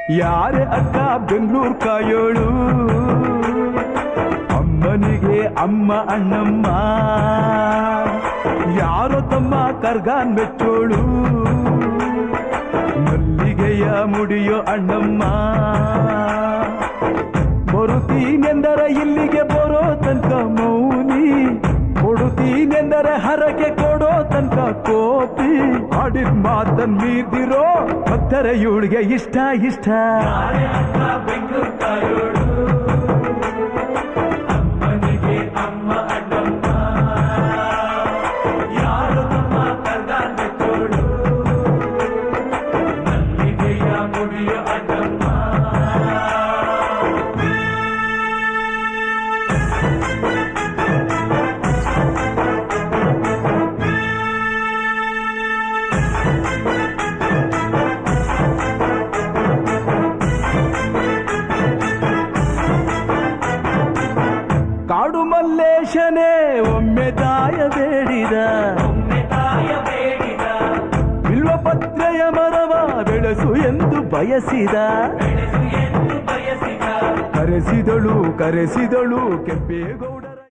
ಯಾರೇ ಅಕ್ಕ ಬೆಂಗಳೂರು ಕಾಯೋಳು ಅಮ್ಮನಿಗೆ ಅಮ್ಮ ಅಣ್ಣಮ್ಮ ಯಾರೋ ತಮ್ಮ ಕರ್ಗಾನ್ ಮೆಚ್ಚೋಳು ಮಲ್ಲಿಗೆಯ ಮುಡಿಯೋ ಅಣ್ಣಮ್ಮ ಬರುತ್ತೀನೆಂದರೆ ಇಲ್ಲಿಗೆ ಬರೋ ತನಕ ಮೌನಿ ಕೊಡುತ್ತೀನೆಂದರೆ ಹರಕೆ ಕೊಡೋ ತನಕ ಕೋಪಿ ಆಡಿದ ಮಾತನ್ ಮೀದಿರೋ ಭಕ್ತರ ಇವಳಿಗೆ ಇಷ್ಟ ಇಷ್ಟ ಅಮ್ಮನಿಗೆ ಅಮ್ಮ ಅಣ್ಣಮ್ಮ ಯಾರು ತಮ್ಮ ಕರ್ಗಾನ್ ಮೆಚ್ಚೋಳು ಮಲ್ಲಿಗೆಯ ಮುಡಿಯೋ ಅಣ್ಣಮ್ಮ ಕಾಡು ಮಲ್ಲೇಶನೇ ಒಮ್ಮೆ ತಾಯ ಬೇಡಿದ ಬಿಲ್ವಪತ್ರೆಯ ಮರವ ಬೆಳೆಸು ಎಂದು ಬಯಸಿದ ಕರೆಸಿದಳು ಕೆಂಪೇಗೌಡ